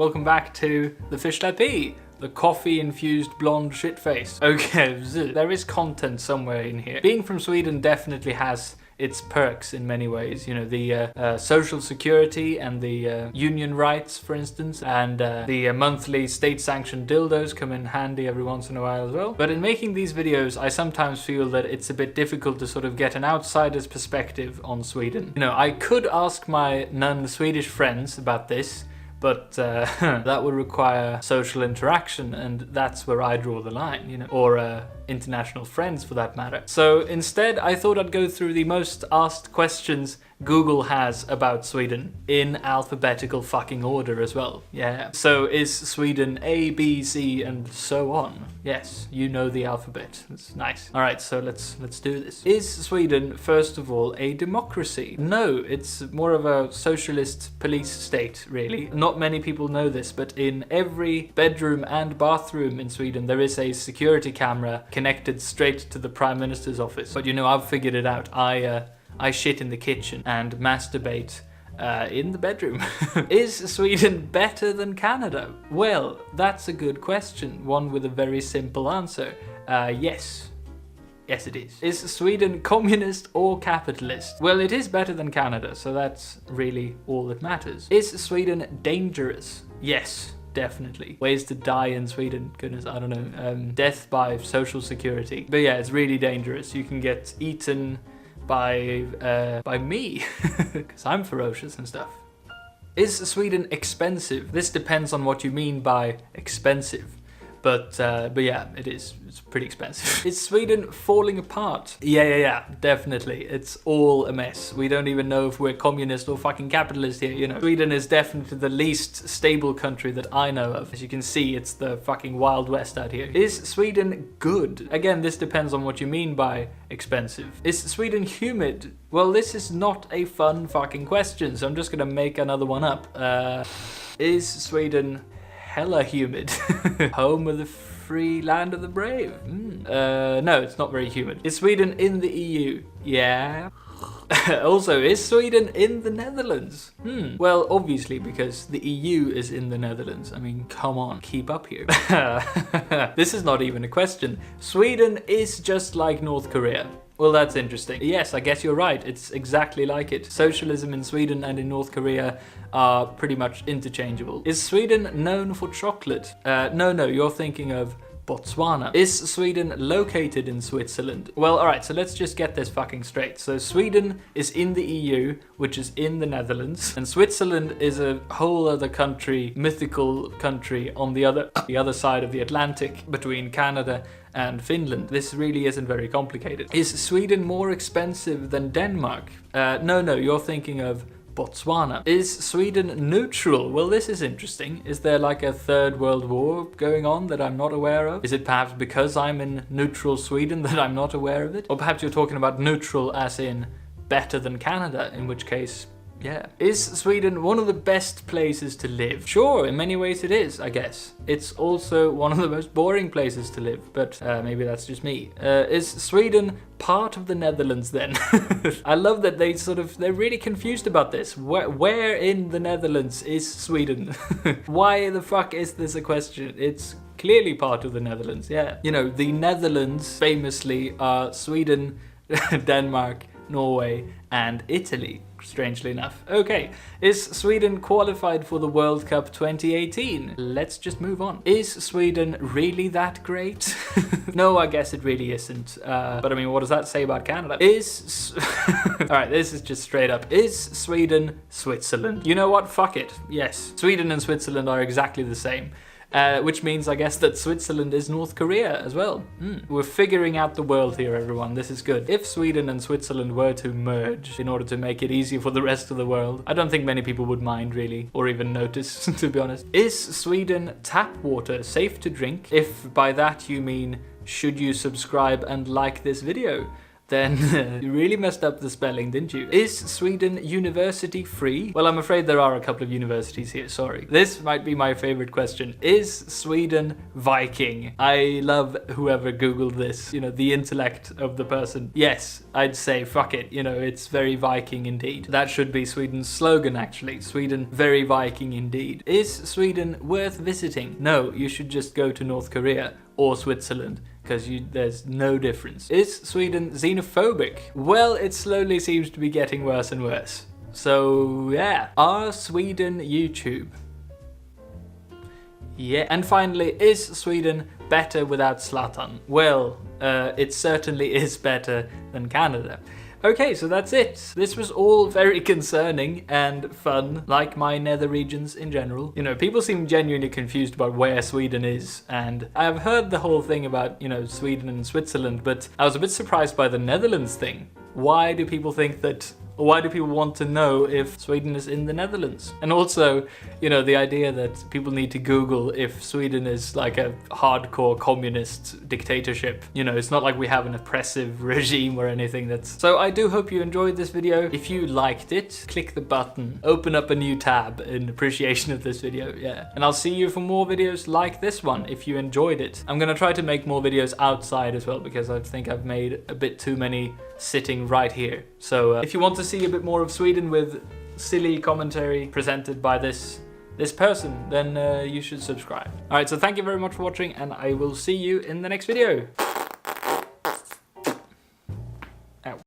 Welcome back to the fish that pee, the coffee-infused blonde shitface. Okay, there is content somewhere in here. Being from Sweden definitely has its perks in many ways. You know, the social security and the union rights, for instance, and the monthly state-sanctioned dildos come in handy every once in a while as well. But in making these videos, I sometimes feel that it's a bit difficult to sort of get an outsider's perspective on Sweden. You know, I could ask my non-Swedish friends about this, but that would require social interaction, and that's where I draw the line, you know, or international friends for that matter. So instead, I thought I'd go through the most asked questions Google has about Sweden in alphabetical fucking order as well. Yeah. So is Sweden A, B, C, and so on? Yes, you know the alphabet. That's nice. All right, so let's do this. Is Sweden, first of all, a democracy? No, it's more of a socialist police state, really. Not many people know this, but in every bedroom and bathroom in Sweden, there is a security camera connected straight to the Prime Minister's office. But you know, I've figured it out. I shit in the kitchen and masturbate in the bedroom. Is Sweden better than Canada? Well, that's a good question. One with a very simple answer. Yes. Yes, it is. Is Sweden communist or capitalist? Well, it is better than Canada, so that's really all that matters. Is Sweden dangerous? Yes. Definitely. Ways to die in Sweden. Goodness, I don't know. Death by social security. But yeah, it's really dangerous. You can get eaten by me, because I'm ferocious and stuff. Is Sweden expensive? This depends on what you mean by expensive. But yeah, it is. It's pretty expensive. Is Sweden falling apart? Yeah, definitely. It's all a mess. We don't even know if we're communist or fucking capitalist here, you know. Sweden is definitely the least stable country that I know of. As you can see, it's the fucking Wild West out here. Is Sweden good? Again, this depends on what you mean by expensive. Is Sweden humid? Well, this is not a fun fucking question, so I'm just gonna make another one up. Is Sweden hella humid? Home of the free, land of the brave? No, it's not very humid. Is Sweden in the EU? Yeah. Also, is Sweden in the Netherlands? Well, obviously, because the EU is in the Netherlands. I mean, come on, keep up here. This is not even a question. Sweden is just like North Korea. Well, that's interesting. Yes, I guess you're right. It's exactly like it. Socialism in Sweden and in North Korea are pretty much interchangeable. Is Sweden known for chocolate? No, you're thinking of Botswana. Is Sweden located in Switzerland? Well, alright, so let's just get this fucking straight. So Sweden is in the EU, which is in the Netherlands, and Switzerland is a whole other country, mythical country on the other side of the Atlantic, between Canada and Finland. This really isn't very complicated. Is Sweden more expensive than Denmark? No, you're thinking of Botswana. Is Sweden neutral? Well, this is interesting. Is there like a third world war going on that I'm not aware of? Is it perhaps because I'm in neutral Sweden that I'm not aware of it? Or perhaps you're talking about neutral as in better than Canada, in which case, yeah. Is Sweden one of the best places to live? Sure, in many ways it is, I guess. It's also one of the most boring places to live, but maybe that's just me. Is Sweden part of the Netherlands then? I love that they're really confused about this. Where in the Netherlands is Sweden? Why the fuck is this a question? It's clearly part of the Netherlands, yeah. You know, the Netherlands famously are Sweden, Denmark, Norway, and Italy, strangely enough. Okay, is Sweden qualified for the World Cup 2018? Let's just move on. Is Sweden really that great? No, I guess it really isn't. But I mean, what does that say about Canada? Alright, this is just straight up. Is Sweden Switzerland? You know what? Fuck it. Yes. Sweden and Switzerland are exactly the same. Which means, I guess, that Switzerland is North Korea as well. We're figuring out the world here, everyone. This is good. If Sweden and Switzerland were to merge in order to make it easier for the rest of the world, I don't think many people would mind, really, or even notice, to be honest. Is Sweden tap water safe to drink? If by that you mean, should you subscribe and like this video? then you really messed up the spelling, didn't you? Is Sweden university free? Well, I'm afraid there are a couple of universities here, sorry. This might be my favorite question. Is Sweden Viking? I love whoever Googled this, you know, the intellect of the person. Yes, I'd say fuck it, you know, it's very Viking indeed. That should be Sweden's slogan, actually. Sweden very Viking indeed. Is Sweden worth visiting? No, you should just go to North Korea or Switzerland, because there's no difference. Is Sweden xenophobic? Well, it slowly seems to be getting worse and worse. So yeah, are Sweden YouTube? Yeah. And finally, is Sweden better without Zlatan? Well, it certainly is better than Canada. Okay, so that's it. This was all very concerning and fun, like my nether regions in general. You know, people seem genuinely confused about where Sweden is, and I've heard the whole thing about, you know, Sweden and Switzerland, but I was a bit surprised by the Netherlands thing. Why do people think that, or why do people want to know if Sweden is in the Netherlands? And also, you know, the idea that people need to Google if Sweden is like a hardcore communist dictatorship. You know, it's not like we have an oppressive regime or anything that's... So I do hope you enjoyed this video. If you liked it, click the button, open up a new tab in appreciation of this video, yeah. And I'll see you for more videos like this one if you enjoyed it. I'm gonna try to make more videos outside as well, because I think I've made a bit too many sitting right here. So if you want to see a bit more of Sweden with silly commentary presented by this person, then you should subscribe. Alright, so thank you very much for watching, and I will see you in the next video.